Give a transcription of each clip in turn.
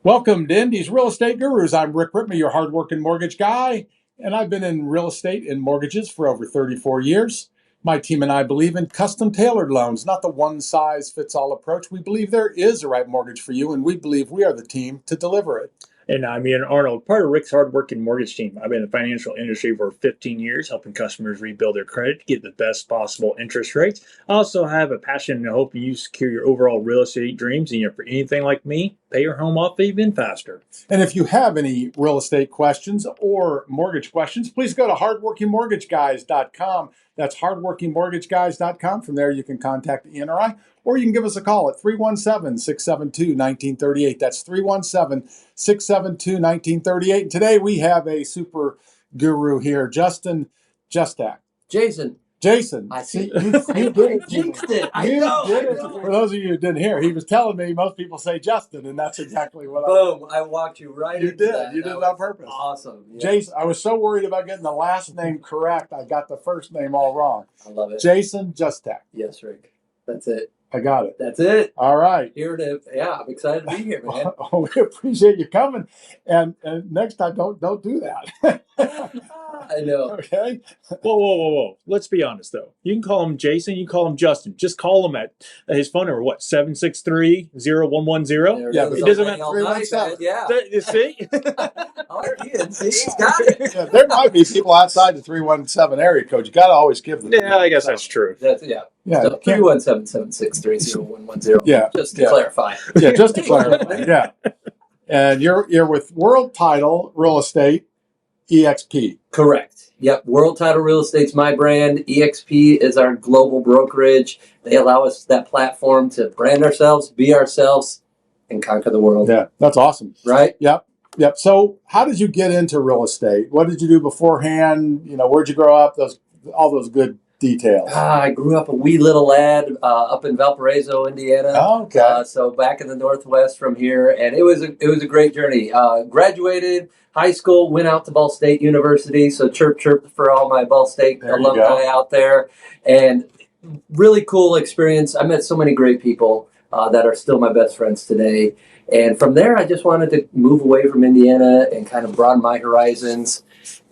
Welcome to Indy's Real Estate Gurus. I'm Rick Ripma, your hardworking mortgage guy, and I've been in real estate and mortgages for over 34 years. My team and I believe in custom tailored loans, not the one-size-fits-all approach. We believe there is a right mortgage for you, and we believe we are the team to deliver it. And I'm Ian Arnold, part of Rick's hardworking mortgage team. I've been in the financial industry for 15 years, helping customers rebuild their credit to get the best possible interest rates. I also have a passion to help you secure your overall real estate dreams. And for anything like me, pay your home off even faster. And if you have any real estate questions or mortgage questions, please go to hardworkingmortgageguys.com. That's hardworkingmortgageguys.com. From there, you can contact Ian or I, or you can give us a call at 317-672-1938. That's 317-672-1938. And today we have a super guru here, Jason Justak. Jason. I see. You did it. Jinxed it. I know. For those of you who didn't hear, he was telling me most people say Justin, and that's exactly what Boom, I walked you right You into did. that. You did That it on was purpose. Awesome. Yeah. Jason, I was so worried about getting the last name correct, I got the first name all wrong. I love it. Jason Justak. Yes, Rick. That's it. I got it. That's it. All right. I'm excited to be here, man. We appreciate you coming. And next time, don't do that. I know. Okay. Whoa. Let's be honest, though. You can call him Jason. You can call him Justin. Just call him at his phone number, 763-0110? Yeah, it doesn't matter. 317. Yeah. You see? Oh, Ian, see, he's got it. Yeah, there might be people outside the 317 area code. You got to always give them. Yeah, I guess that's true. Yeah. Yeah. So 317-763-0110. Yeah. Just to clarify. Yeah, just to clarify. Yeah. And you're with World Title Real Estate, EXP. Correct. Yep. World Title Real Estate's my brand. EXP is our global brokerage. They allow us that platform to brand ourselves, be ourselves, and conquer the world. Yeah, that's awesome. Right? Yep. So how did you get into real estate? What did you do beforehand? Where'd you grow up? All those good details. I grew up a wee little lad up in Valparaiso, Indiana. Oh, okay. So back in the Northwest from here, and it was a great journey. Graduated high school, went out to Ball State University. So chirp for all my Ball State alumni out there, and really cool experience. I met so many great people that are still my best friends today. And from there, I just wanted to move away from Indiana and kind of broaden my horizons,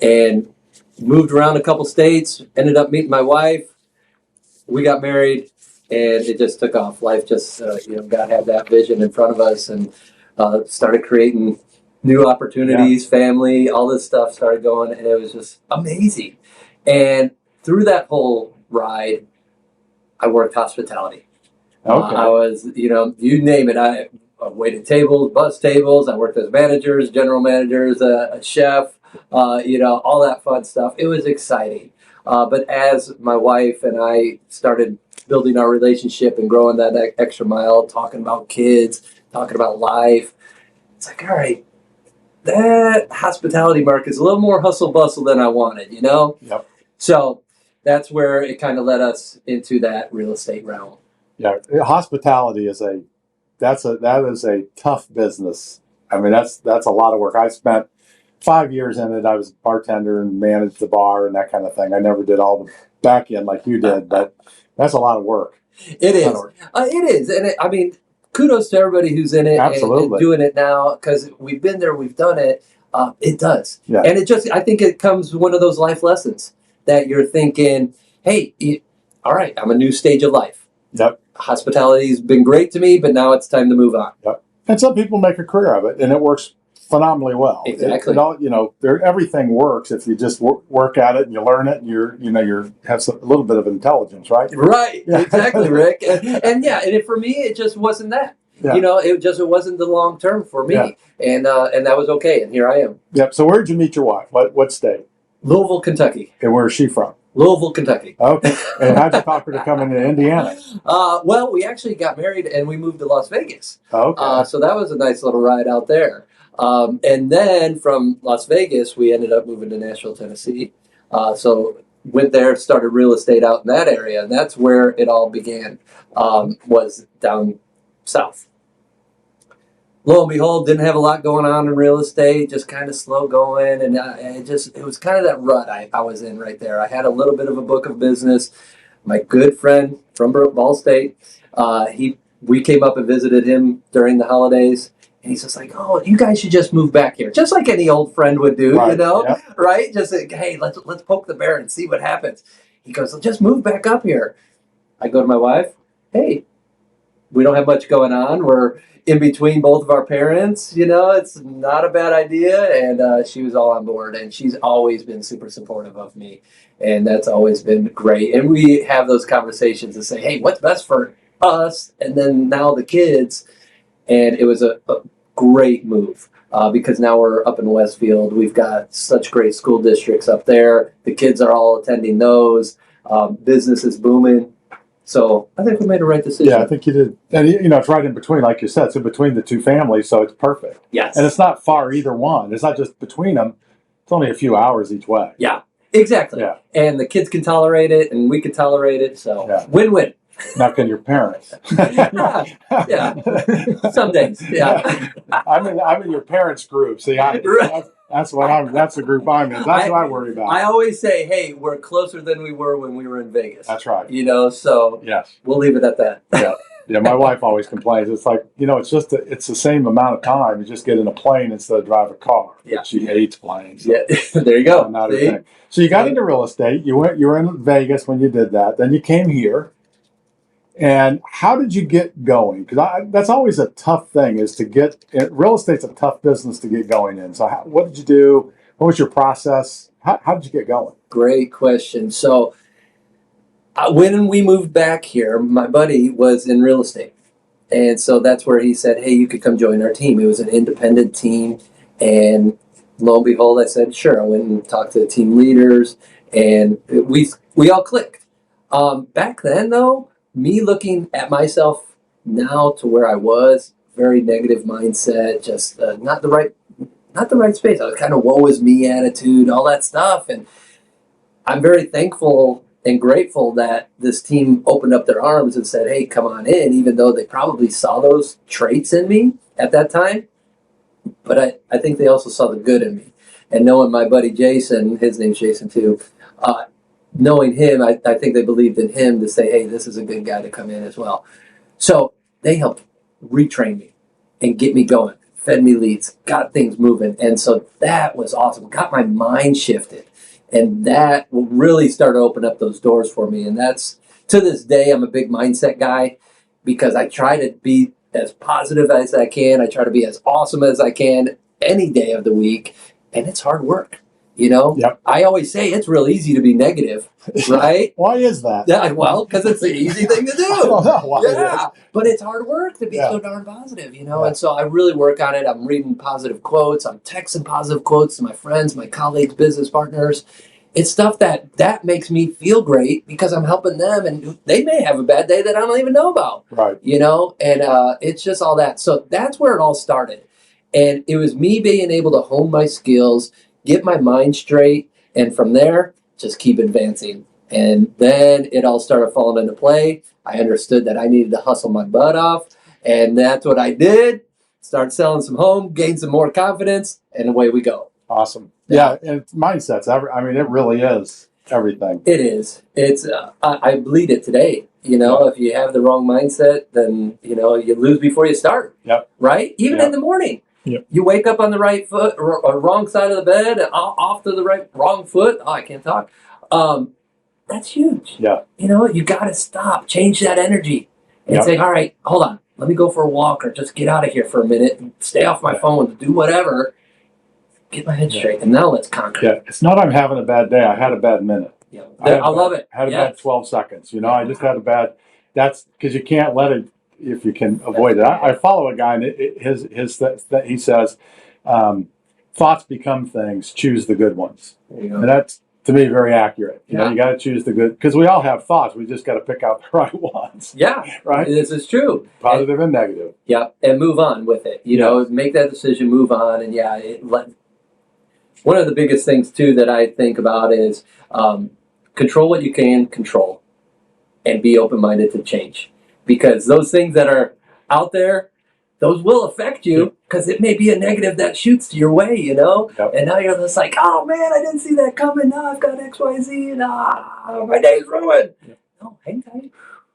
and moved around a couple states, ended up meeting my wife. We got married, and it just took off. Life just, God had that vision in front of us, and started creating new opportunities, family, all this stuff started going, and it was just amazing. And through that whole ride, I worked hospitality. Okay. I was, you name it. I waited tables, bus tables. I worked as managers, general managers, a chef. All that fun stuff. It was exciting. But as my wife and I started building our relationship and growing that extra mile, talking about kids, talking about life, it's like, all right, that hospitality market is a little more hustle bustle than I wanted, Yep. So that's where it kind of led us into that real estate realm. Yeah, hospitality is a tough business. I mean, that's a lot of work. I spent 5 years in it. I was a bartender and managed the bar and that kind of thing. I never did all the back end like you did, but that's a lot of work. It is. It is. And kudos to everybody who's in it and doing it now, because we've been there, we've done it. It does. Yeah. And I think it comes one of those life lessons that you're thinking, hey, all right, I'm a new stage of life. Yep. Hospitality's been great to me, but now it's time to move on. Yep. And some people make a career of it, and it works phenomenally well. Exactly. Everything works if you just work at it and you learn it, and you have a little bit of intelligence, right? Right. Yeah. Exactly, Rick. And for me, it just wasn't that. Yeah. It wasn't the long term for me, and that was okay. And here I am. Yep. So where'd you meet your wife? What state? Louisville, Kentucky. And where's she from? Louisville, Kentucky. Okay. And how'd you talk her to come into Indiana? Well, we actually got married and we moved to Las Vegas. Okay. So that was a nice little ride out there. And then from Las Vegas, we ended up moving to Nashville, Tennessee. So went there, started real estate out in that area. And that's where it all began, was down south. Lo and behold, didn't have a lot going on in real estate, just kind of slow going. And it was kind of that rut I was in right there. I had a little bit of a book of business. My good friend from Ball State, we came up and visited him during the holidays. And he's just like, oh, you guys should just move back here. Just like any old friend would do, Right, you know? yeah. Right? Just like, hey, let's poke the bear and see what happens. He goes, just move back up here. I go to my wife, hey, we don't have much going on. We're in between both of our parents, you know, it's not a bad idea. And she was all on board, and she's always been super supportive of me. And that's always been great. And we have those conversations and say, hey, what's best for us? And then now the kids. And it was a great move because now we're up in Westfield. We've got such great school districts up there. The kids are all attending those. Business is booming. So I think we made a right decision. Yeah, I think you did. And, you know, it's right in between, like you said. It's in between the two families, so it's perfect. Yes. And it's not far either one. It's not just between them. It's only a few hours each way. Yeah, exactly. Yeah. And the kids can tolerate it, and we can tolerate it. So Yeah. win-win. Now can your parents? Yeah. Some days. Yeah. I'm in your parents' group. See, that's the group I'm in. That's what I worry about. I always say, hey, we're closer than we were when we were in Vegas. That's right. You know, so Yes. we'll leave it at that. Yeah. Yeah, my wife always complains. It's like, you know, it's the same amount of time. You just get in a plane instead of drive a car. Yeah. But she hates planes. Yeah. There you go. Not her thing. So you got into real estate. You were in Vegas when you did that. Then you came here. And how did you get going? Because that's always a tough thing, is to get real estate's a tough business to get going in. So what did you do? What was your process? How did you get going? Great question. So when we moved back here, my buddy was in real estate. And so that's where he said, hey, you could come join our team. It was an independent team. And lo and behold, I said, sure. I went and talked to the team leaders, and we all clicked. Back then, though, me looking at myself now to where I was, very negative mindset, just not the right space. I was kind of woe is me attitude, all that stuff. And I'm very thankful and grateful that this team opened up their arms and said, hey, come on in, even though they probably saw those traits in me at that time. But I think they also saw the good in me. And knowing my buddy Jason, his name's Jason too, knowing him, I think they believed in him to say, hey, this is a good guy to come in as well. So they helped retrain me and get me going, fed me leads, got things moving. And so that was awesome. Got my mind shifted. And that really started to open up those doors for me. And that's, to this day, I'm a big mindset guy because I try to be as positive as I can. I try to be as awesome as I can any day of the week. And it's hard work. You know, Yep. I always say it's real easy to be negative, right? Why is that? Yeah, well, because it's the easy thing to I do. don't know why it is. But it's hard work to be so darn positive, you know? And so I really work on it. I'm reading positive quotes. I'm texting positive quotes to my friends, my colleagues, business partners. It's stuff that makes me feel great because I'm helping them, and they may have a bad day that I don't even know about. Right. You know, and it's just all that. So that's where it all started. And it was me being able to hone my skills, get my mind straight, and from there, just keep advancing. And then it all started falling into play. I understood that I needed to hustle my butt off, and that's what I did. Started selling some homes, gained some more confidence, and away we go. Awesome. Yeah, and mindsets. It really is everything. It is. It's. I bleed it today. You know, if you have the wrong mindset, then you know you lose before you start. Yep. Right. Even in the morning. Yep. You wake up on the right foot or wrong side of the bed, off to the wrong foot. Oh, I can't talk. That's huge. Yeah. You know, you got to stop, change that energy, and say, all right, hold on, let me go for a walk or just get out of here for a minute, and stay off my phone, do whatever, get my head straight, and now let's conquer. Yeah. It's not I'm having a bad day. I had a bad minute. Yeah. I love it. Had a bad 12 seconds. You know, I just had a bad. That's because you can't let it. If you can avoid it, I follow a guy, and he says, "Thoughts become things. Choose the good ones." There you go. And that's, to me, very accurate. You know, you got to choose the good, because we all have thoughts. We just got to pick out the right ones. Yeah, right. This is true. Positive and negative. Yeah, and move on with it. You know, make that decision, move on, and one of the biggest things too that I think about is control what you can control, and be open-minded to change. Because those things that are out there, those will affect you because it may be a negative that shoots to your way, you know? Yep. And now you're just like, oh man, I didn't see that coming. Now I've got X, Y, Z, and my day's ruined. Yep. No, hang tight.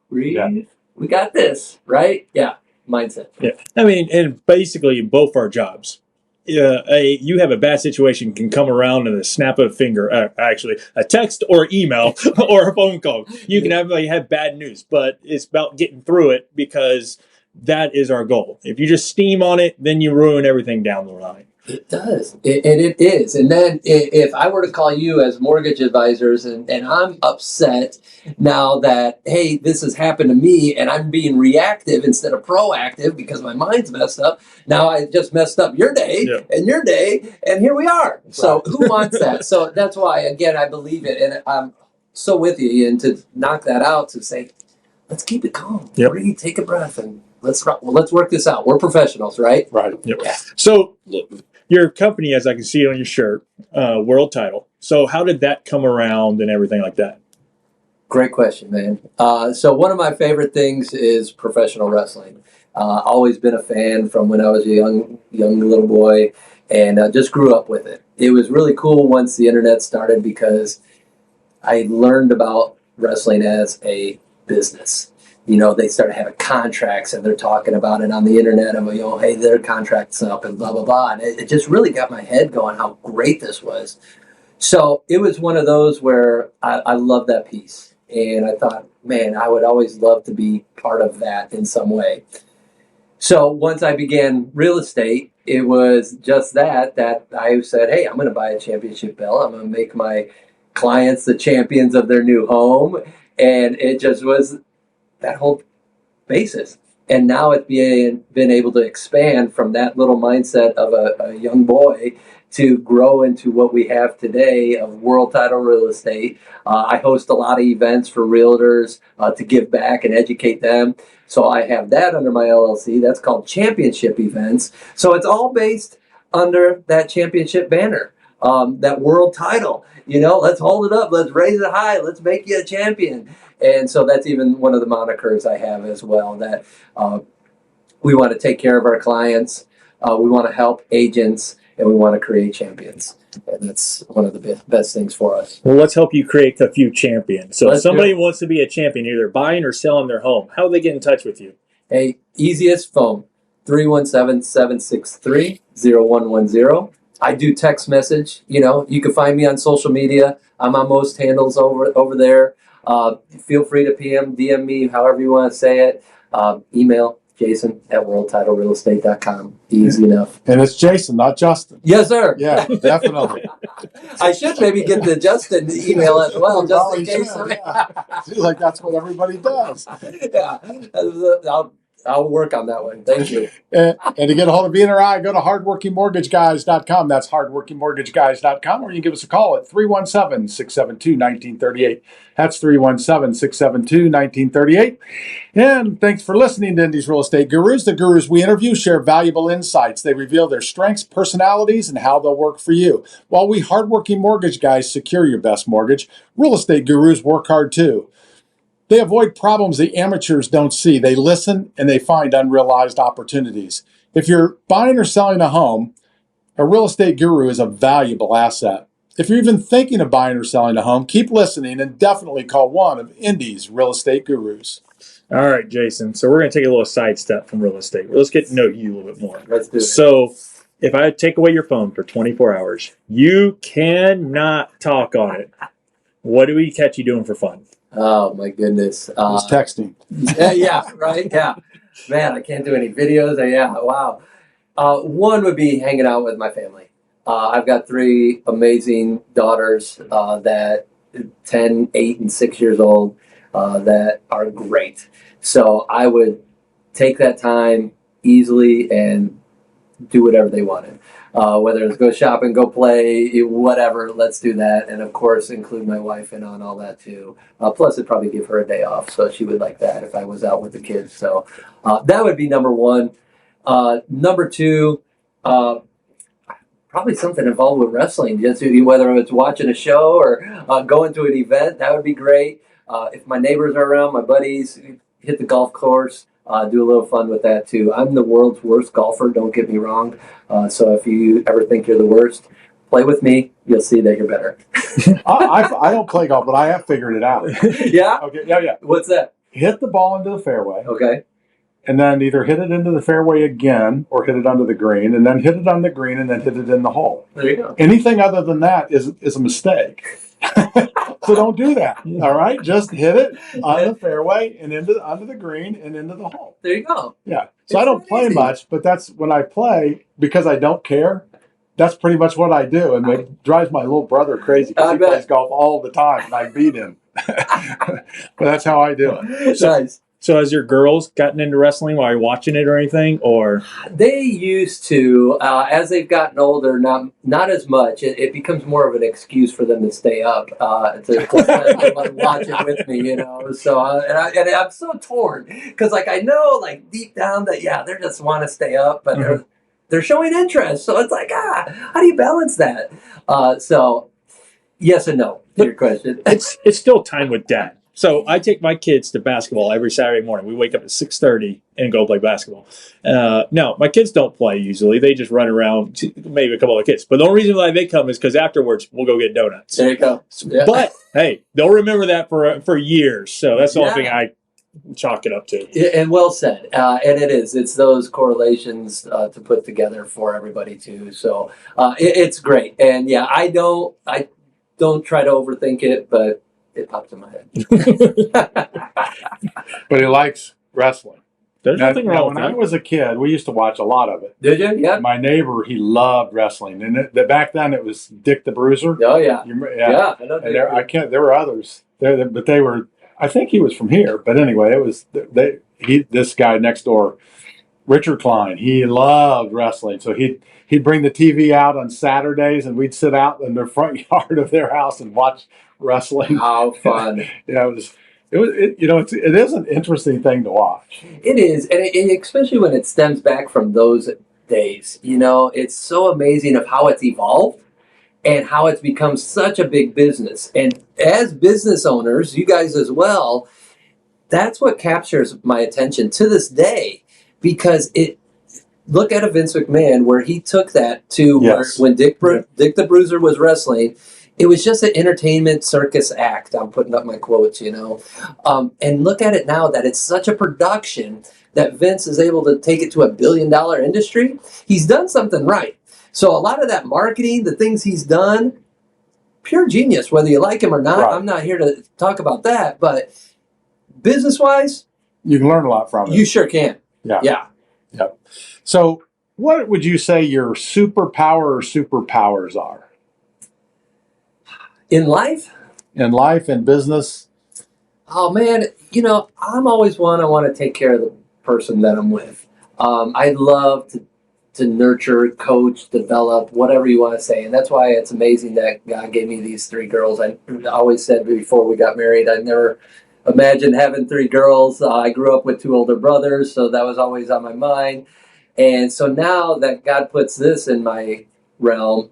Breathe. Yeah. We got this, right? Yeah. mindset. Yeah. I mean, and basically both our jobs. You have a bad situation can come around in a snap of a finger, actually a text or email or a phone call. You can have bad news, but it's about getting through it, because that is our goal. If you just steam on it, then you ruin everything down the line. It does, and it is. And then if I were to call you as mortgage advisors, and I'm upset now that, hey, this has happened to me, and I'm being reactive instead of proactive because my mind's messed up. Now I just messed up your day and your day, and here we are. So who wants that? So that's why, again, I believe it, and I'm so with you, Ian, to knock that out, to say, let's keep it calm. Breathe, take a breath, and let's work this out. We're professionals, right? Right. Yep. Yeah. So your company, as I can see on your shirt, World Title. So how did that come around and everything like that? Great question, man. So one of my favorite things is professional wrestling. Always been a fan from when I was a young little boy, and just grew up with it. It was really cool once the internet started, because I learned about wrestling as a business. They started having contracts, and they're talking about it on the internet of, hey, their contract's up and blah, blah, blah. And it just really got my head going how great this was. So it was one of those where I love that piece. And I thought, man, I would always love to be part of that in some way. So once I began real estate, it was just that I said, hey, I'm going to buy a championship belt. I'm going to make my clients the champions of their new home. And it just was that whole basis. And now it's been able to expand from that little mindset of a young boy to grow into what we have today of World Title Real Estate. I host a lot of events for realtors to give back and educate them. So I have that under my LLC. That's called Championship Events. So it's all based under that championship banner, that world title. Let's hold it up. Let's raise it high. Let's make you a champion. And so that's even one of the monikers I have as well, that we want to take care of our clients. We want to help agents, and we want to create champions. And that's one of the best things for us. Well, let's help you create a few champions. So if somebody wants to be a champion, either buying or selling their home, how do they get in touch with you? Hey, easiest phone, 317-763-0110. I do text message. You can find me on social media. I'm on most handles over there. Feel free to DM me, however you want to say it. Email Jason@worldtitlerealestate.com. Easy enough. And it's Jason, not Justin. Yes, sir. Yeah, definitely. I should maybe get the Justin email as well, just in case. Seems like that's what everybody does. Yeah, I'll work on that one. Thank you. And to get a hold of Ian or I, go to hardworkingmortgageguys.com. That's hardworkingmortgageguys.com. Or you can give us a call at 317-672-1938. That's 317-672-1938. And thanks for listening to Indy's Real Estate Gurus. The gurus we interview share valuable insights. They reveal their strengths, personalities, and how they'll work for you. While we hardworking mortgage guys secure your best mortgage, real estate gurus work hard too. They avoid problems the amateurs don't see. They listen and they find unrealized opportunities. If you're buying or selling a home, a real estate guru is a valuable asset. If you're even thinking of buying or selling a home, keep listening and definitely call one of Indy's real estate gurus. All right, Jason. So we're going to take a little sidestep from real estate. Let's get to know you a little bit more. Let's do it. So if I take away your phone for 24 hours, you cannot talk on it. What do we catch you doing for fun? Oh, my goodness. It's texting. Yeah, right? Yeah. Man, I can't do any videos. Yeah, wow. One would be hanging out with my family. I've got 3 amazing daughters that 10, 8, and 6 years old that are great. So I would take that time easily and do whatever they wanted. Whether it's go shopping, go play, whatever, let's do that. And of course, include my wife in on all that too. Plus, it'd probably give her a day off, so she would like that if I was out with the kids. So that would be number one. Number two, probably something involved with wrestling, just whether it's watching a show or going to an event, that would be great. If my neighbors are around, my buddies, hit the golf course. Do a little fun with that too. I'm the world's worst golfer, don't get me wrong. So if you ever think you're the worst, play with me. You'll see that you're better. I don't play golf, but I have figured it out. Yeah? Okay. Yeah. What's that? Hit the ball into the fairway. Okay. and then either hit it into the fairway again or hit it under the green, and then hit it on the green and then hit it in the hole. There you go. Anything other than that is a mistake. So don't do that. All right, just hit it on the fairway and under the green and into the hole. There you go. Yeah. So I don't play much, but that's when I play because I don't care. That's pretty much what I do, and it drives my little brother crazy because he plays golf all the time, and I beat him. But that's how I do it. Nice. So has your girls gotten into wrestling while you're watching it or anything? Or they used to, as they've gotten older, not as much. It becomes more of an excuse for them to stay up to watch it with me, So and I'm so torn because I know deep down that they just want to stay up, but they're showing interest. So it's how do you balance that? So yes and no to your question. It's still time with dad. So I take my kids to basketball every Saturday morning. We wake up at 6:30 and go play basketball. No, my kids don't play usually. They just run around, maybe a couple of kids. But the only reason why they come is because afterwards we'll go get donuts. There you go. Yeah. But hey, they'll remember that for years. So that's the only thing I chalk it up to. And well said. And it is. It's those correlations to put together for everybody too. So it's great. And I don't try to overthink it, but it pops in my head. But he likes wrestling. There's nothing wrong with when that. I was a kid, we used to watch a lot of it. Did you? Yeah. My neighbor, he loved wrestling, and back then it was Dick the Bruiser. Oh yeah. Yeah. I know. There were others there, but they were. I think he was from here, but anyway, it was this guy next door, Richard Klein. He loved wrestling, so he'd bring the TV out on Saturdays, and we'd sit out in the front yard of their house and watch wrestling. How fun! It is an interesting thing to watch. It is, and especially when it stems back from those days. It's so amazing of how it's evolved and how it's become such a big business. And as business owners, you guys as well, that's what captures my attention to this day, because look at a Vince McMahon where he took that to when Dick the Bruiser was wrestling. It was just an entertainment circus act. I'm putting up my quotes, and look at it now that it's such a production that Vince is able to take it to $1 billion industry. He's done something right. So a lot of that marketing, the things he's done, pure genius, whether you like him or not. Right. I'm not here to talk about that, but business-wise, you can learn a lot from it. You sure can. Yeah. So what would you say your superpower or superpowers are? In life? In life and business? Oh, man, I'm always I want to take care of the person that I'm with. I love to nurture, coach, develop, whatever you want to say. And that's why it's amazing that God gave me these 3 girls. I always said before we got married, I never imagined having 3 girls. I grew up with 2 older brothers, so that was always on my mind. And so now that God puts this in my realm,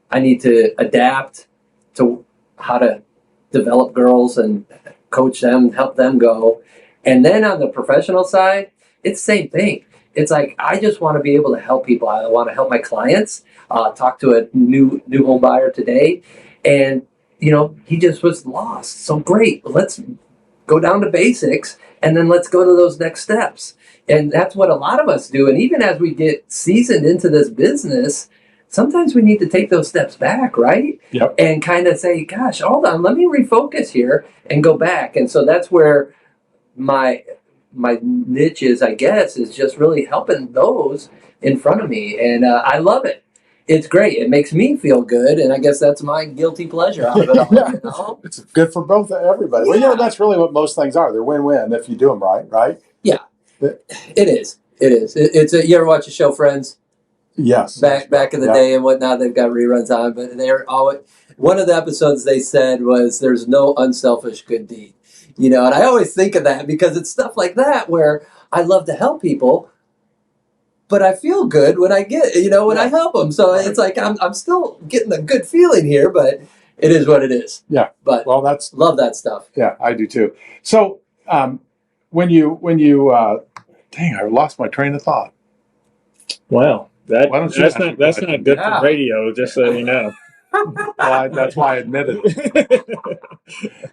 I need to adapt to how to develop girls and coach them, help them go. And then on the professional side, it's the same thing. It's I just want to be able to help people. I want to help my clients. Talk to a new home buyer today, and he just was lost. So great, let's go down to basics, and then let's go to those next steps. And that's what a lot of us do. And even as we get seasoned into this business, sometimes we need to take those steps back, right? Yep. And kind of say, gosh, hold on, let me refocus here and go back. And so that's where my niche is, I guess, is just really helping those in front of me. And I love it. It's great. It makes me feel good. And I guess that's my guilty pleasure out of it all. It's good for everybody. Yeah. Well, that's really what most things are. They're win-win if you do them right? Yeah, it is. It's you ever watch the show Friends? Yes. Back in the day and whatnot, they've got reruns on, but they're always, one of the episodes they said was, there's no unselfish good deed. And I always think of that because it's stuff like that where I love to help people, but I feel good when I get, when I help them. So it's I'm still getting a good feeling here, but it is what it is. Yeah. But love that stuff. Yeah, I do too. So when you dang, I lost my train of thought. Wow. That's not good for radio, just so you know. That's why I admitted it.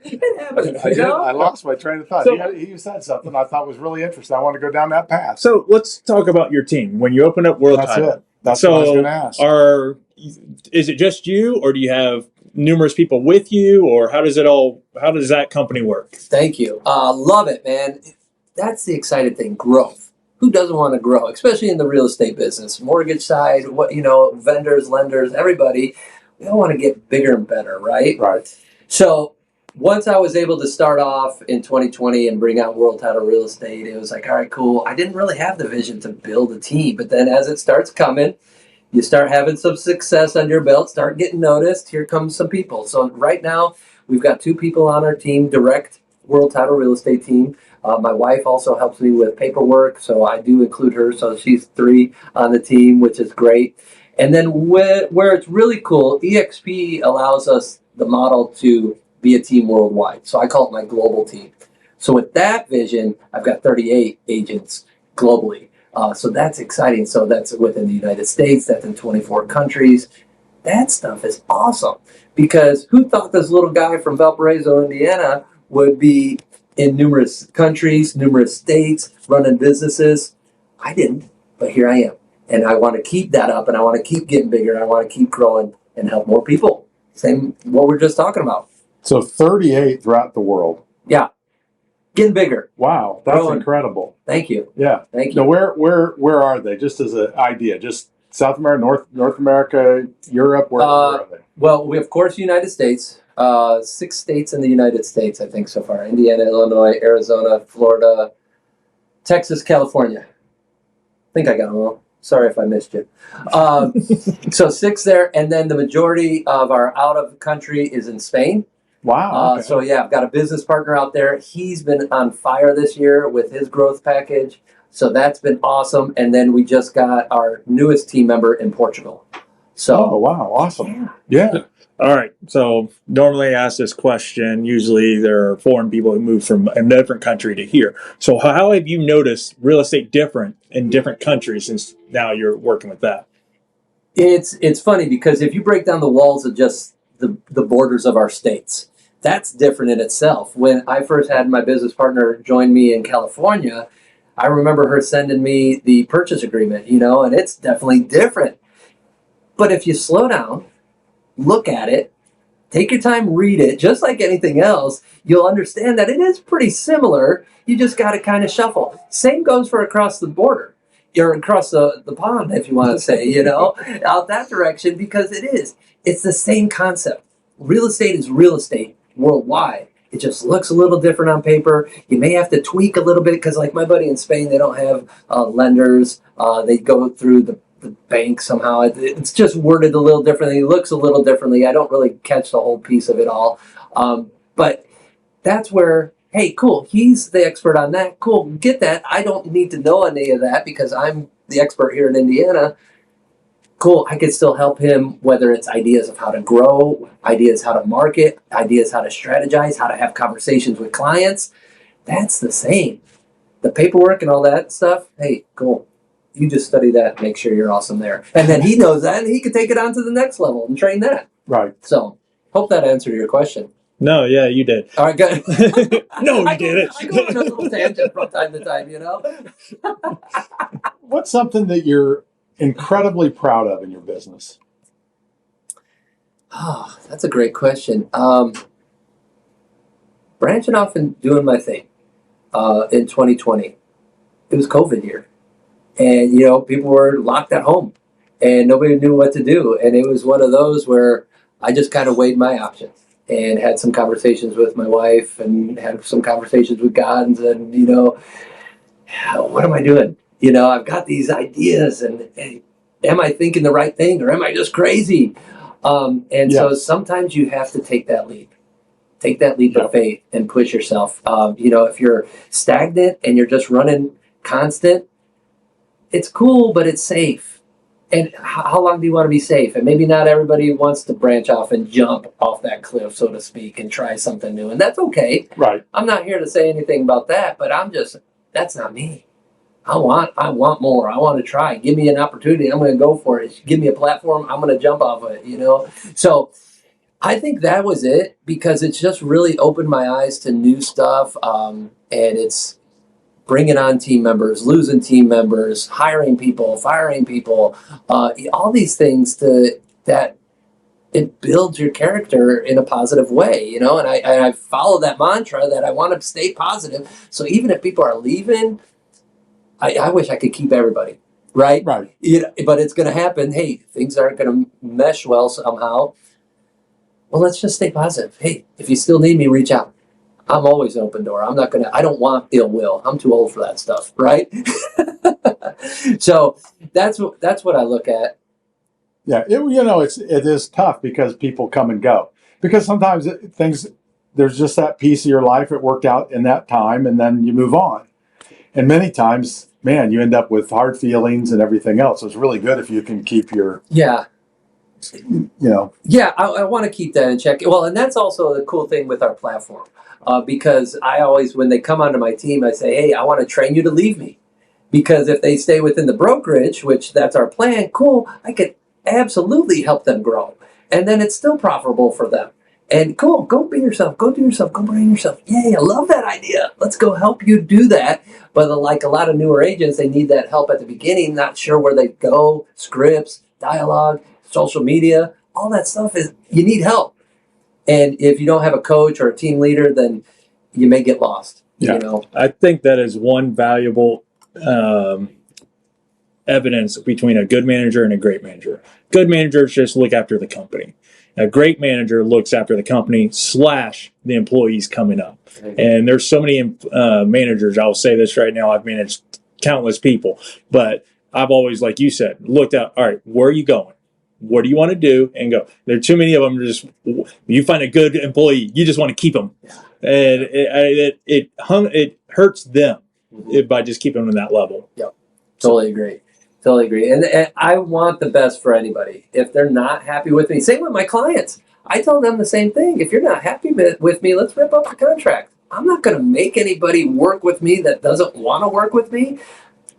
It happens. I you did. know? I lost my train of thought. So- He said something I thought was really interesting. I want to go down that path. So let's talk about your team. When you open up World That's Title, it. That's what I was going to ask. Is it just you, or do you have numerous people with you, or how does that company work? Thank you. Love it, man. That's the exciting thing, growth. Who doesn't want to grow, especially in the real estate business, mortgage side, vendors, lenders, everybody, we all want to get bigger and better, right? Right. So once I was able to start off in 2020 and bring out World Title Real Estate, it was like, all right, cool. I didn't really have the vision to build a team, but then as it starts coming, you start having some success on your belt, start getting noticed. Here comes some people. So right now, we've got 2 people on our team, direct World Title Real Estate team. My wife also helps me with paperwork, so I do include her. So she's 3 on the team, which is great. And then where it's really cool, EXP allows us the model to be a team worldwide. So I call it my global team. So with that vision, I've got 38 agents globally. So that's exciting. So that's within the United States, that's in 24 countries. That stuff is awesome because who thought this little guy from Valparaiso, Indiana would be in numerous countries, numerous states, running businesses? I didn't, but here I am. And I want to keep that up and I want to keep getting bigger. And I want to keep growing and help more people. Same what we're just talking about. So 38 throughout the world. Yeah. Getting bigger. Wow, that's Growing. incredible. Thank you. Yeah. Thank you. Now, where are they? Just as an idea, just South America, North America, Europe. Where are they? Well, we of course United States. 6 states in the United States, I think so far: Indiana, Illinois, Arizona, Florida, Texas, California. I think I got them all. Sorry if I missed you. So 6 there, and then the majority of our out of country is in Spain. Wow. Okay. So yeah, I've got a business partner out there. He's been on fire this year with his growth package. So that's been awesome. And then we just got our newest team member in Portugal. So oh wow, awesome. Yeah. All right. So normally I ask this question. Usually there are foreign people who move from a different country to here. So how have you noticed real estate different in different countries since now you're working with that? It's funny because if you break down the walls of just the borders of our states, that's different in itself. When I first had my business partner join me in California, I remember her sending me the purchase agreement, and it's definitely different. But if you slow down, look at it, take your time, read it, just like anything else, you'll understand that it is pretty similar. You just got to kind of shuffle. Same goes for across the border. Or across the pond, if you want to say, out that direction, because it's the same concept. Real estate is real estate worldwide. It just looks a little different on paper. You may have to tweak a little bit because, like my buddy in Spain, they don't have lenders. They go through the bank somehow. It's just worded a little differently. It looks a little differently. I don't really catch the whole piece of it all. But that's where, hey, cool, he's the expert on that. Cool, get that. I don't need to know any of that because I'm the expert here in Indiana. Cool, I could still help him, whether it's ideas of how to grow, ideas how to market, ideas how to strategize, how to have conversations with clients. That's the same. The paperwork and all that stuff, hey, cool. You just study that and make sure you're awesome there. And then he knows that and he can take it on to the next level and train that. Right. So, hope that answered your question. No, yeah, you did. All right, good. No, you didn't. I go on a little tangent from time to time, What's something that you're incredibly proud of in your business? Oh, that's a great question. Branching off and doing my thing in 2020. It was COVID year. And, people were locked at home and nobody knew what to do. And it was one of those where I just kind of weighed my options and had some conversations with my wife and had some conversations with God and said, what am I doing? I've got these ideas and am I thinking the right thing or am I just crazy? So sometimes you have to take that leap. Take that leap of faith and push yourself. If you're stagnant and you're just running constant, it's cool, but it's safe. And how long do you want to be safe? And maybe not everybody wants to branch off and jump off that cliff, so to speak, and try something new. And that's okay. Right. I'm not here to say anything about that, but that's not me. I want more. I want to try. Give me an opportunity. I'm going to go for it. Give me a platform. I'm going to jump off of it. So I think that was it, because it's just really opened my eyes to new stuff. And it's bringing on team members, losing team members, hiring people, firing people, all these things that it builds your character in a positive way, and I follow that mantra that I want to stay positive. So even if people are leaving, I wish I could keep everybody, right? Right. But it's going to happen. Hey, things aren't going to mesh well somehow. Well, let's just stay positive. Hey, if you still need me, reach out. I'm always an open door. I don't want ill will. I'm too old for that stuff, right? So that's what I look at. Yeah, it is tough because people come and go. Because sometimes there's just that piece of your life, it worked out in that time, and then you move on. And many times, man, you end up with hard feelings and everything else. So it's really good if you can keep your, Yeah, Yeah, I want to keep that in check. Well, and that's also the cool thing with our platform, because I always, when they come onto my team, I say, hey, I want to train you to leave me. Because if they stay within the brokerage, which that's our plan, cool, I could absolutely help them grow. And then it's still profitable for them. And cool, go be yourself, go do yourself, go brand yourself. Yay, I love that idea. Let's go help you do that. But like a lot of newer agents, they need that help at the beginning, not sure where they go, scripts, dialogue, social media, all that stuff you need help. And if you don't have a coach or a team leader, then you may get lost. Yeah. I think that is one valuable evidence between a good manager and a great manager. Good managers just look after the company. A great manager looks after the company / the employees coming up. And there's so many managers. I'll say this right now. I've managed countless people, but I've always, like you said, looked at, all right, where are you going? What do you want to do? And go. There are too many of them. You find a good employee, you just want to keep them, and it hurts them by just keeping them in that level. Yep, totally agree. And I want the best for anybody. If they're not happy with me, same with my clients. I tell them the same thing. If you're not happy with me, let's rip up the contract. I'm not going to make anybody work with me that doesn't want to work with me.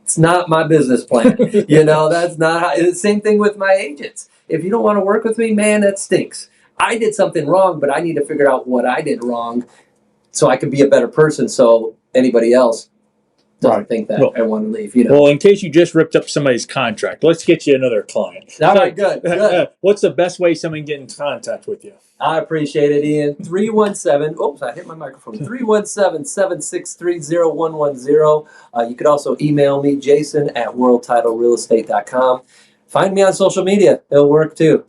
It's not my business plan. That's not how. It's the same thing with my agents. If you don't want to work with me, man, that stinks. I did something wrong, but I need to figure out what I did wrong so I can be a better person, so anybody else doesn't think that I want to leave. Well, in case you just ripped up somebody's contract, let's get you another client. All right, good. What's the best way someone can get in contact with you? I appreciate it, Ian. 317, oops, I hit my microphone. 317-763-0110. You could also email me, jason@worldtitlerealestate.com. Find me on social media. It'll work too.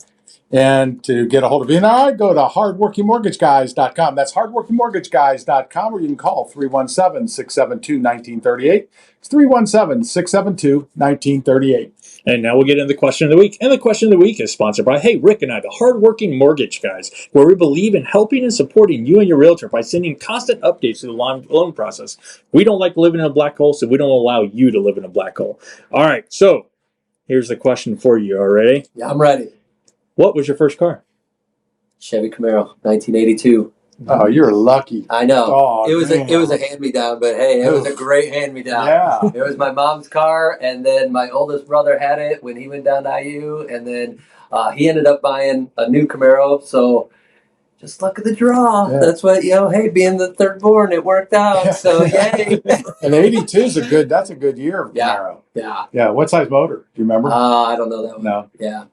And to get a hold of Ian and I, go to hardworkingmortgageguys.com. That's hardworkingmortgageguys.com, or you can call 317-672-1938. It's 317-672-1938. And now we'll get into the question of the week. And the question of the week is sponsored by, hey, Rick and I, the Hardworking Mortgage Guys, where we believe in helping and supporting you and your realtor by sending constant updates to the loan process. We don't like living in a black hole, so we don't allow you to live in a black hole. All right, so here's the question for you. All ready? Yeah, I'm ready. What was your first car? Chevy Camaro, 1982. Oh, you're lucky. I know. Oh, it was a hand-me-down, but hey, it was a great hand-me-down. Yeah. It was my mom's car, and then my oldest brother had it when he went down to IU, and then he ended up buying a new Camaro, so just luck of the draw. Yeah. That's what, hey, being the third born, it worked out, so yay. And 82 is a good year of Camaro. Yeah. What size motor? Do you remember? I don't know that one. No. Yeah.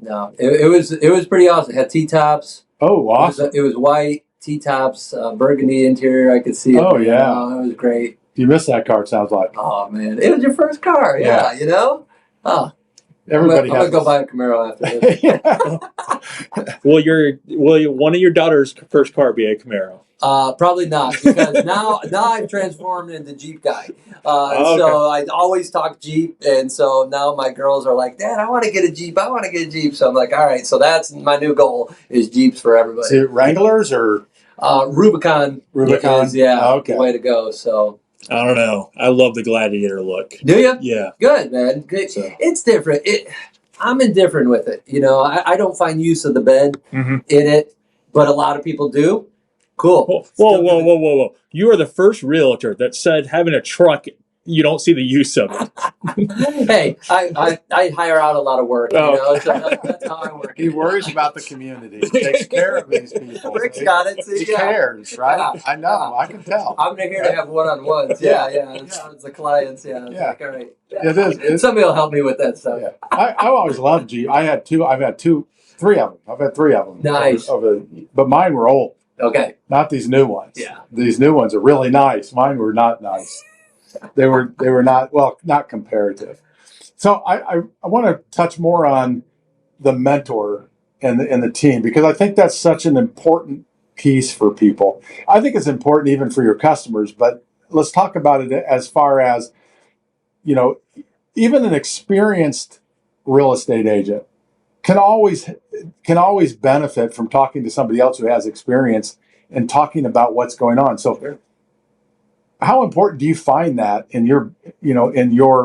No. It was pretty awesome. It had T-tops. Oh, awesome. It was white. T-tops, burgundy interior. I could see it. Oh, yeah. It was great. You missed that car, it sounds like. Oh, man. It was your first car. Yeah. Oh. Everybody I'm going to go buy a Camaro after this. Will one of your daughter's first car be a Camaro? Probably not, because now I've transformed into Jeep guy. Okay. So I always talk Jeep, and so now my girls are like, Dad, I want to get a Jeep. So I'm like, all right, so that's my new goal is Jeeps for everybody. Is it Wranglers or? Rubicon. Is, the way to go. So I don't know. I love the Gladiator look. Do you? Yeah. Good, man. Good. So. It's different. I'm indifferent with it. I don't find use of the bed in it, but a lot of people do. Cool. Whoa. You are the first realtor that said having a truck you don't see the use of it. Hey, I hire out a lot of work. So that's how I work. He worries about the community. He takes care of these people. Rick's got it. He cares, right? Yeah. I know. I can tell. I'm here to have one-on-ones. Yeah. As far as the clients, Yeah. Like, all right. It is. Somebody will help me with that stuff. Yeah. I always loved G. I've had three of them. I've had three of them. Nice. But mine were old. Okay. Not these new ones. Yeah. These new ones are really nice. Mine were not nice. They were not comparative. So I want to touch more on the mentor and the team, because I think that's such an important piece for people. I think it's important even for your customers, but let's talk about it as far as, even an experienced real estate agent can always benefit from talking to somebody else who has experience and talking about what's going on. So Sure. How important do you find that in your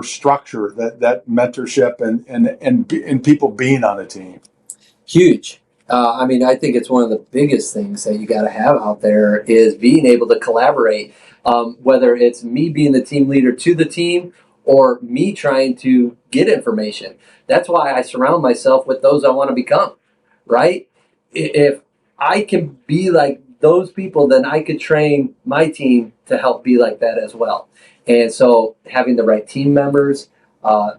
structure, that mentorship and people being on a team? Huge. I think it's one of the biggest things that you got to have out there is being able to collaborate. Whether it's me being the team leader to the team or me trying to get information. That's why I surround myself with those I want to become, right? If I can be like those people, then I could train my team to help be like that as well. And so having the right team members,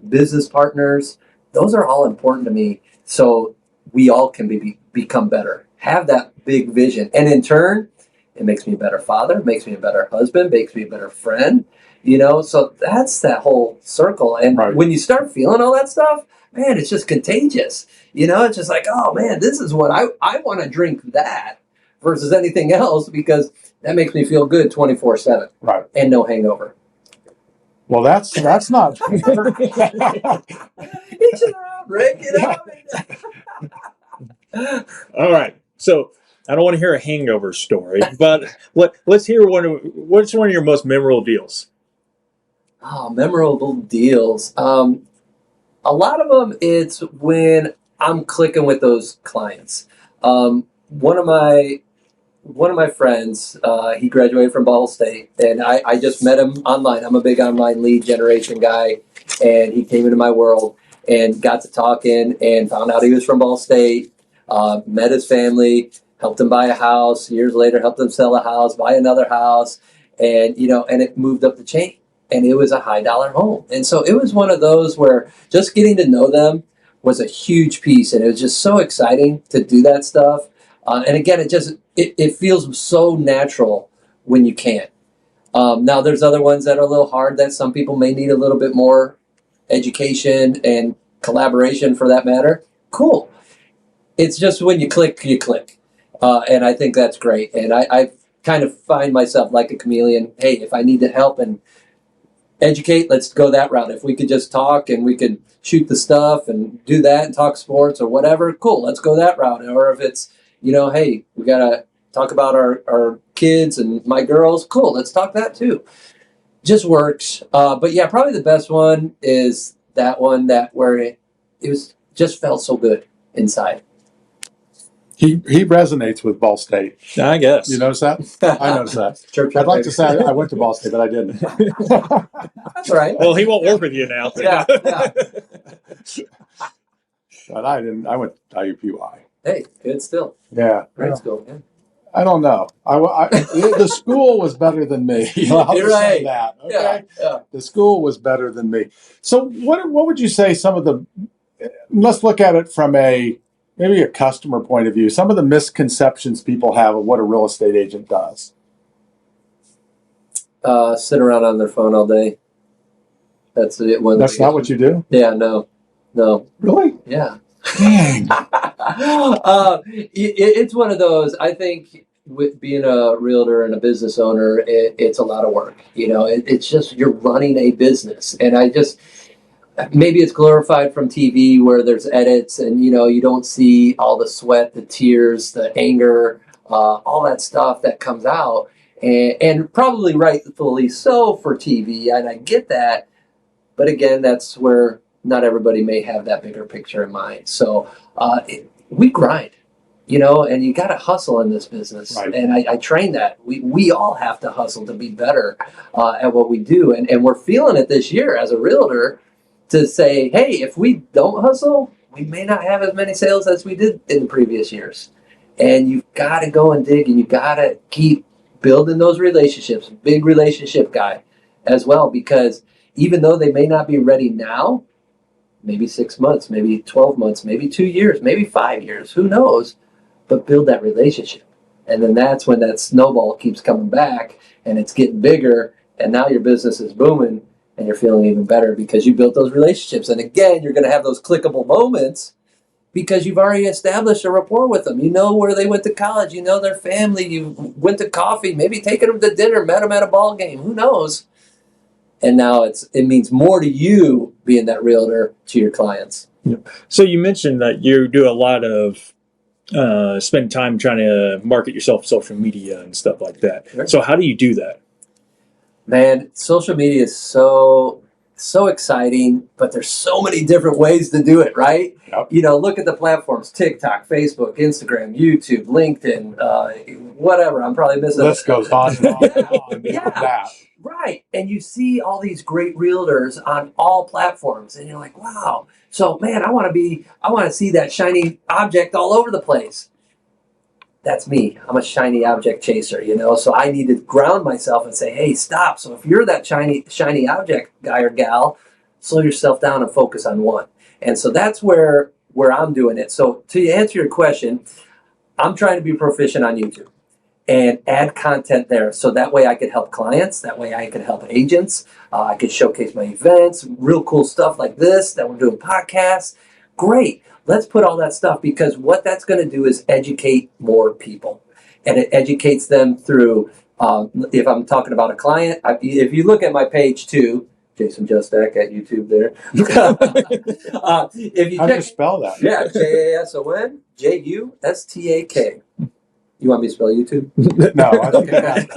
business partners, those are all important to me. So we all can become better, have that big vision. And in turn, it makes me a better father, makes me a better husband, makes me a better friend, so that's that whole circle. And Right. When you start feeling all that stuff, man, it's just contagious. It's just like, oh man, this is what I want to drink that versus anything else, because that makes me feel good 24/7. Right. And no hangover. Well, that's not. Each of their own, Rick, All right. So I don't want to hear a hangover story, but let's hear what's one of your most memorable deals? Oh, memorable deals. A lot of them, it's when I'm clicking with those clients. One of my friends, he graduated from Ball State, and I just met him online. I'm a big online lead generation guy, and he came into my world and got to talking and found out he was from Ball State, met his family, helped him buy a house. Years later, helped him sell a house, buy another house, and it moved up the chain. And it was a high dollar home. And so it was one of those where just getting to know them was a huge piece. And it was just so exciting to do that stuff. And again, it feels so natural when you can. Now, there's other ones that are a little hard that some people may need a little bit more education and collaboration for that matter. Cool. It's just when you click, you click. And I think that's great. And I kind of find myself like a chameleon. Hey, if I need to help and educate, let's go that route. If we could just talk and we could shoot the stuff and do that and talk sports or whatever, cool, let's go that route. Or if it's, hey, we got to talk about our kids and my girls, cool, let's talk that too. Just works. But yeah, probably the best one is that one where it was just felt so good inside. He resonates with Ball State. I guess. You notice that? I noticed that. Church, I'd like to say I went to Ball State, but I didn't. That's right. Well, he won't work with you now. Yeah. But I didn't. I went to IUPUI. Hey, good still. Yeah. Great school. Yeah. I don't know. The school was better than me. I'll You're just say right. that. Okay. Yeah. The school was better than me. So what would you say some of the? Let's look at it from maybe a customer point of view. Some of the misconceptions people have of what a real estate agent does. Sit around on their phone all day. That's it. That's not what you do? Yeah, no. Really? Yeah. Dang. It's one of those, I think, with being a realtor and a business owner, it's a lot of work. It's just, you're running a business. And maybe it's glorified from TV where there's edits and, you don't see all the sweat, the tears, the anger, all that stuff that comes out. And probably rightfully so for TV. And I get that. But again, that's where not everybody may have that bigger picture in mind. So we grind. and you got to hustle in this business. Right. And I train that. We all have to hustle to be better at what we do. And we're feeling it this year as a realtor to say, hey, if we don't hustle, we may not have as many sales as we did in the previous years. And you've got to go and dig, and you got to keep building those relationships. Big relationship guy as well, because even though they may not be ready now, maybe 6 months, maybe 12 months, maybe 2 years, maybe 5 years, who knows? But build that relationship. And then that's when that snowball keeps coming back and it's getting bigger, and now your business is booming and you're feeling even better because you built those relationships. And again, you're going to have those clickable moments because you've already established a rapport with them. You know where they went to college, you know their family, you went to coffee, maybe taken them to dinner, met them at a ball game, who knows? And now it means more to you being that realtor to your clients. So you mentioned that you do a lot of spend time trying to market yourself, social media and stuff like that. Sure. So how do you do that? Man, social media is so exciting, but there's so many different ways to do it, right? Yep. Look at the platforms: TikTok, Facebook, Instagram, YouTube, LinkedIn, whatever. I'm probably missing. The list goes on and on and on. Yeah. That. Right. And you see all these great realtors on all platforms, and you're like, wow. So, man, I want to see that shiny object all over the place. That's me. I'm a shiny object chaser, so I need to ground myself and say, hey, stop. So if you're that shiny object guy or gal, slow yourself down and focus on one. And so that's where I'm doing it. So to answer your question, I'm trying to be proficient on YouTube and add content there. So that way I could help clients. That way I could help agents. I could showcase my events, real cool stuff like this, that we're doing podcasts. Great. Let's put all that stuff, because what that's going to do is educate more people. And it educates them through, if I'm talking about a client, if you look at my page too, Jason Justak at YouTube there. If you How do you spell that? Yeah, JASON JUSTAK. You want me to spell YouTube? No, I think that's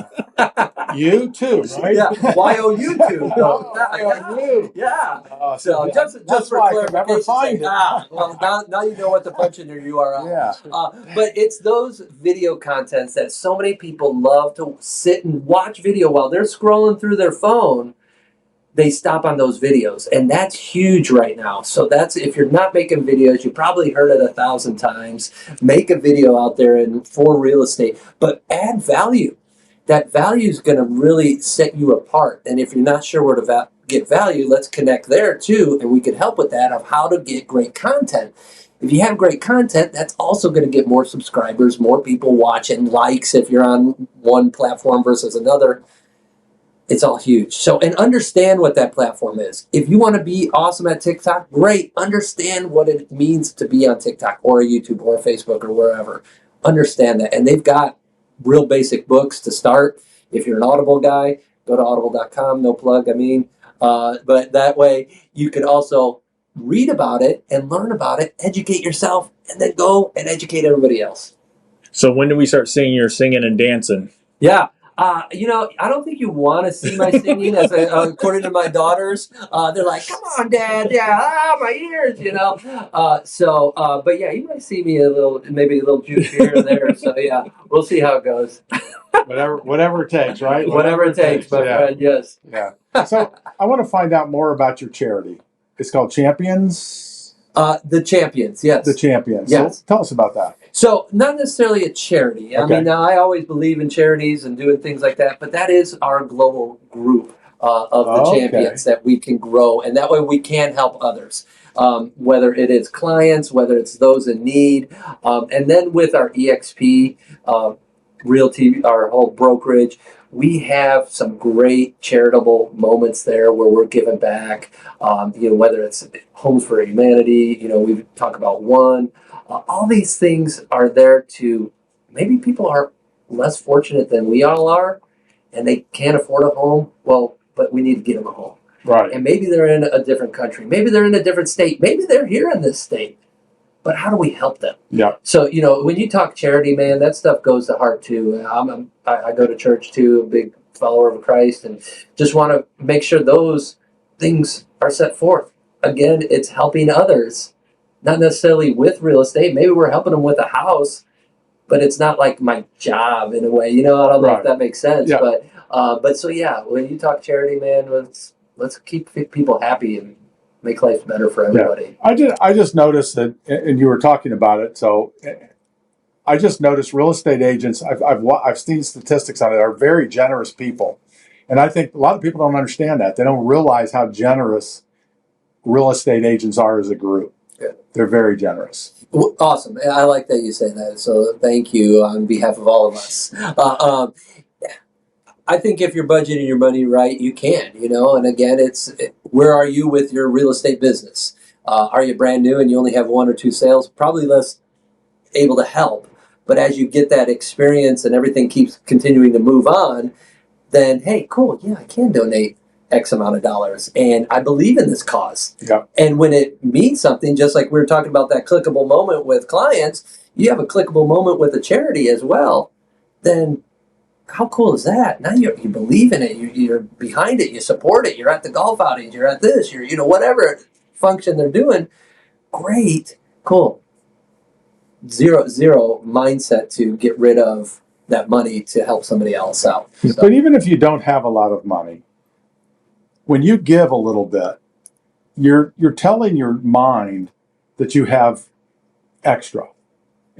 you too, right? Yeah, YOU2. YOU. Yeah. So just that's for why I could never clarification, find it. well, now you know what to punch in your URL. Yeah. But it's those video contents that so many people love to sit and watch video while they're scrolling through their phone. They stop on those videos, and that's huge right now. So that's, if you're not making videos, you probably heard it 1,000 times. Make a video out there for real estate, but add value. That value is going to really set you apart. And if you're not sure where to get value, let's connect there too, and we can help with that, of how to get great content. If you have great content, that's also going to get more subscribers, more people watching, likes if you're on one platform versus another. It's all huge. So, and understand what that platform is. If you want to be awesome at TikTok, great. Understand what it means to be on TikTok or YouTube or Facebook or wherever. Understand that. And they've got real basic books to start. If you're an Audible guy, go to audible.com. No plug, but that way you can also read about it and learn about it, educate yourself, and then go and educate everybody else. So when do we start seeing your singing and dancing? Yeah. I don't think you want to see my singing, according to my daughters. They're like, come on, Dad. Yeah, my ears, but yeah, you might see me maybe a little juice here or there. So yeah, we'll see how it goes. Whatever it takes, right? Whatever it takes, my friend, yes. Yeah. So I want to find out more about your charity. It's called Champions. The Champions, yes. The Champions. Yes. So tell us about that. So not necessarily a charity. I mean, now I always believe in charities and doing things like that, but that is our global group of the champions that we can grow, and that way we can help others, whether it is clients, whether it's those in need, and then with our EXP Realty, our whole brokerage, we have some great charitable moments there where we're giving back, whether it's Homes for Humanity, we talk about one. All these things are there to, maybe people are less fortunate than we all are, and they can't afford a home. Well, but we need to get them a home. Right. And maybe they're in a different country. Maybe they're in a different state. Maybe they're here in this state. But how do we help them? Yeah. So, when you talk charity, man, that stuff goes to heart too. I go to church too, a big follower of Christ, and just want to make sure those things are set forth. Again, it's helping others, not necessarily with real estate. Maybe we're helping them with a house, but it's not like my job in a way. You know, I don't know if that makes sense. Yeah. But so yeah, when you talk charity, man, let's keep people happy and make life better for everybody. Yeah. I just noticed that, and you were talking about it. So I just noticed real estate agents. I've seen statistics on it, are very generous people, and I think a lot of people don't understand that. They don't realize how generous real estate agents are as a group. Yeah. They're very generous. Awesome. I like that you say that. So thank you on behalf of all of us. I think if you're budgeting your money right, you can, you know, and again, where are you with your real estate business? Are you brand new and you only have 1 or 2 sales? Probably less able to help. But as you get that experience and everything keeps continuing to move on, then, hey, cool, yeah, I can donate X amount of dollars. And I believe in this cause. Yeah. And when it means something, just like we were talking about that clickable moment with clients, you have a clickable moment with a charity as well, then how cool is that? Now you believe in it. You're behind it. You support it. You're at the golf outings. You're at this. You're, whatever function they're doing. Great. Cool. Zero mindset to get rid of that money to help somebody else out. So. But even if you don't have a lot of money, when you give a little bit, you're telling your mind that you have extra.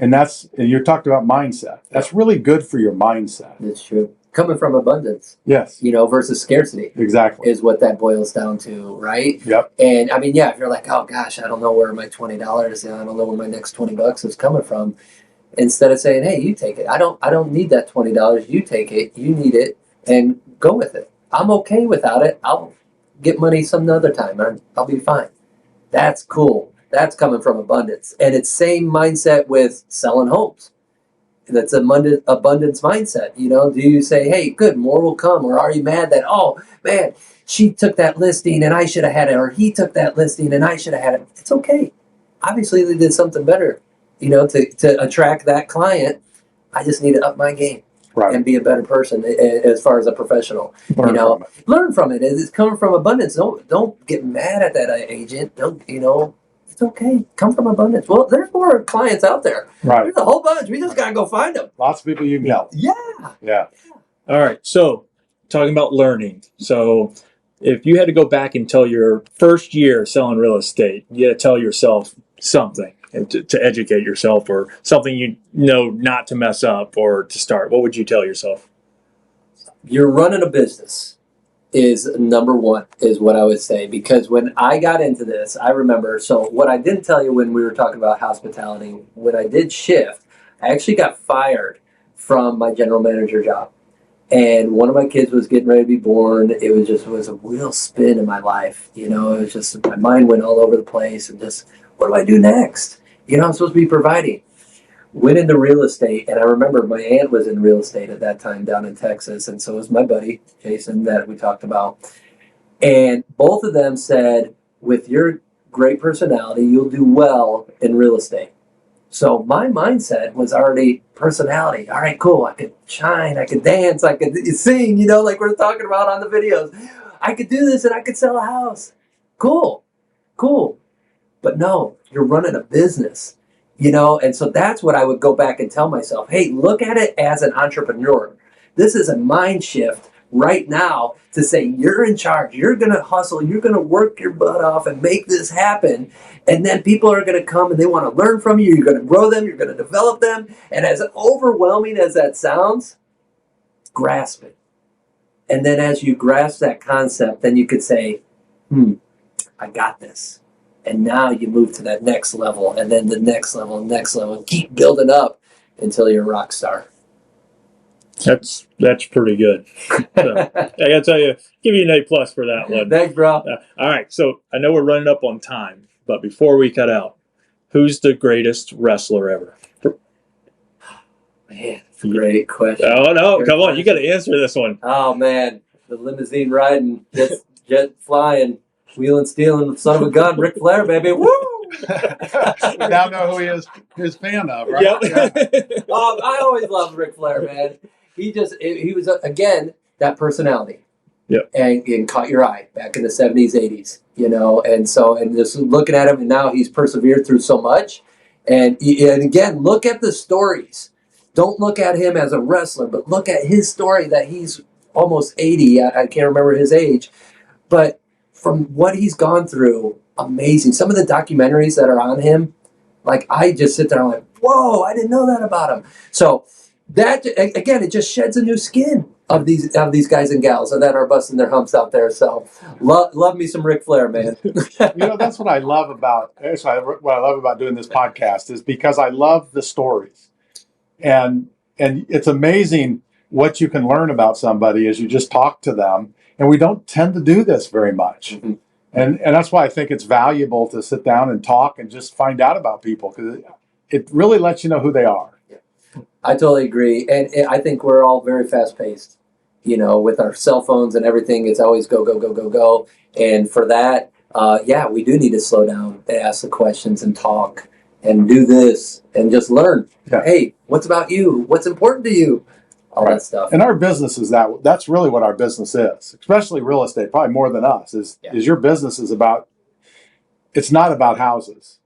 And you talked about mindset. That's really good for your mindset. It's true. Coming from abundance. Yes. Versus scarcity. Exactly. Is what that boils down to, right? Yep. And I mean, yeah, if you're like, oh gosh, I don't know where my $20, I don't know where my next $20 is coming from. Instead of saying, hey, you take it. I don't need that $20. You take it. You need it, and go with it. I'm okay without it. I'll get money some other time. I'll be fine. That's cool. That's coming from abundance. And it's same mindset with selling homes. That's abundance mindset. Do you say, hey, good, more will come? Or are you mad that, oh, man, she took that listing and I should have had it, or he took that listing and I should have had it? It's okay. Obviously, they did something better, to attract that client. I just need to up my game. Right. And be a better person as far as a professional. Learn from it. It's coming from abundance. Don't get mad at that agent. Don't, it's okay. Come from abundance. Well, there's more clients out there. Right. There's a whole bunch. We just got to go find them. Lots of people you can help. Yeah. Yeah. All right. So talking about learning. So if you had to go back and tell your first year selling real estate, you had to tell yourself something to educate yourself, or something not to mess up or to start, what would you tell yourself? You're running a business is number one, is what I would say. Because when I got into this, I remember, so what I didn't tell you when we were talking about hospitality, when I did shift, I actually got fired from my general manager job. And one of my kids was getting ready to be born. It was a real spin in my life. It was just, my mind went all over the place, and just, what do I do next? I'm supposed to be providing. Went into real estate, and I remember my aunt was in real estate at that time down in Texas, and so was my buddy, Jason, that we talked about. And both of them said, with your great personality, you'll do well in real estate. So my mindset was already personality. All right, cool. I could shine, I could dance, I could sing, like we're talking about on the videos. I could do this and I could sell a house. Cool. But no, you're running a business, and so that's what I would go back and tell myself. Hey, look at it as an entrepreneur. This is a mind shift right now to say you're in charge. You're going to hustle. You're going to work your butt off and make this happen. And then people are going to come and they want to learn from you. You're going to grow them. You're going to develop them. And as overwhelming as that sounds, grasp it. And then as you grasp that concept, then you could say, I got this. And now you move to that next level, and then the next level, and keep building up until you're a rock star. That's pretty good. So, I gotta tell you, give you an A+ for that one. Thanks, bro. All right, so I know we're running up on time, but before we cut out, who's the greatest wrestler ever? Man, that's a great question. Oh no, come on, you got to answer this one. Oh man, the limousine riding, jet flying, wheeling, stealing, son of a gun, Ric Flair, baby. Woo! Now know who he is his fan of, right? Yep. Yeah. I always loved Ric Flair, man. He was, again, that personality. Yep. And caught your eye back in the 70s, 80s, and just looking at him, and now he's persevered through so much. And again, look at the stories. don't look at him as a wrestler, but look at his story that he's almost 80. I can't remember his age, but from what he's gone through, amazing. Some of the documentaries that are on him, like I just sit there and I'm like, whoa, I didn't know that about him. So that, again, it just sheds a new skin of these guys and gals that are busting their humps out there. So love me some Ric Flair, man. That's what I love about doing this podcast, is because I love the stories, and it's amazing what you can learn about somebody as you just talk to them. And we don't tend to do this very much. Mm-hmm. And that's why I think it's valuable to sit down and talk and just find out about people, because it really lets you know who they are. I totally agree. And I think we're all very fast-paced. With our cell phones and everything, it's always go, go, go, go, go. And for that, we do need to slow down and ask the questions and talk and do this and just learn. Yeah. Hey, what's about you? What's important to you? All that stuff. And our business is that's really what our business is, especially real estate, probably more than us, is your business is about, it's not about houses.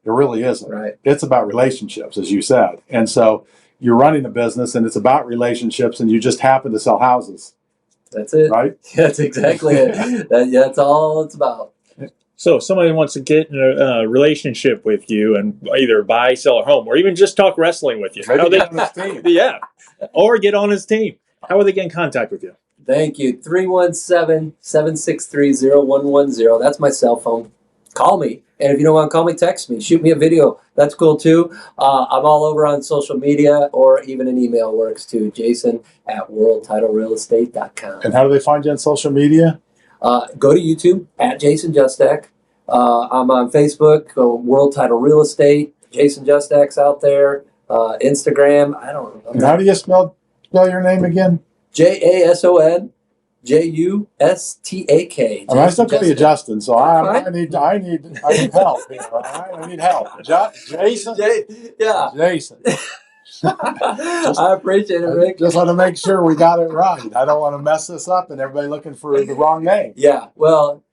It really isn't. Right. It's about relationships, as you said. And so you're running a business and it's about relationships, and you just happen to sell houses. That's it. Right? That's exactly it. That's all it's about. So if somebody wants to get in a relationship with you and either buy, sell a home, or even just talk wrestling with you. Maybe get on his team. Yeah. Or get on his team. How will they get in contact with you? Thank you. 317-763-0110. That's my cell phone. Call me. And if you don't want to call me, text me. Shoot me a video. That's cool too. I'm all over on social media, or even an email works too. Jason@worldtitlerealestate.com. And how do they find you on social media? Go to YouTube @Jason Justak. I'm on Facebook, World Title Real Estate. Jason Justak's out there. Instagram. I don't know. And how do you spell your name again? JASONJUSTAK. I still call you Justin, so I need help here. All right? I need help. Jason. Jason. I appreciate it, Rick. Just want to make sure we got it right. I don't want to mess this up and everybody looking for the wrong name. Yeah. Well,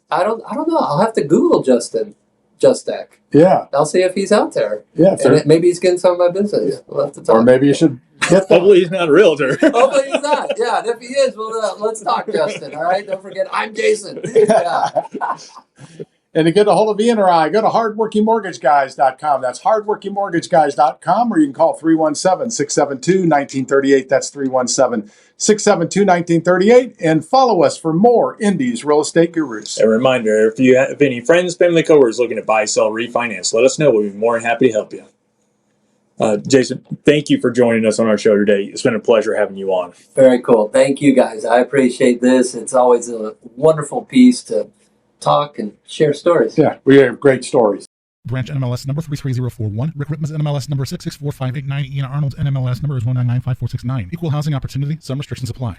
I don't know. I'll have to Google Justin Justak. Yeah. I'll see if he's out there. Yeah. And maybe he's getting some of my business. We'll have to talk. Or maybe you should get that. Hopefully he's not a realtor. Hopefully he's not. Yeah. And if he is, well, let's talk, Justin. All right. Don't forget, I'm Jason. Yeah. And to get a hold of Ian or I, go to hardworkingmortgageguys.com. That's hardworkingmortgageguys.com, or you can call 317-672-1938. That's 317-672-1938. And follow us for more Indies Real Estate Gurus. A reminder, if you have any friends, family, coworkers looking to buy, sell, refinance, let us know. We'll be more than happy to help you. Jason, thank you for joining us on our show today. It's been a pleasure having you on. Very cool. Thank you, guys. I appreciate this. It's always a wonderful piece to talk and share stories. Yeah, we have great stories. Branch NMLS number 33041. Rick Ripma's NMLS number 6645889. Ian Arnold's NMLS number is 1995469. Equal housing opportunity. Some restrictions apply.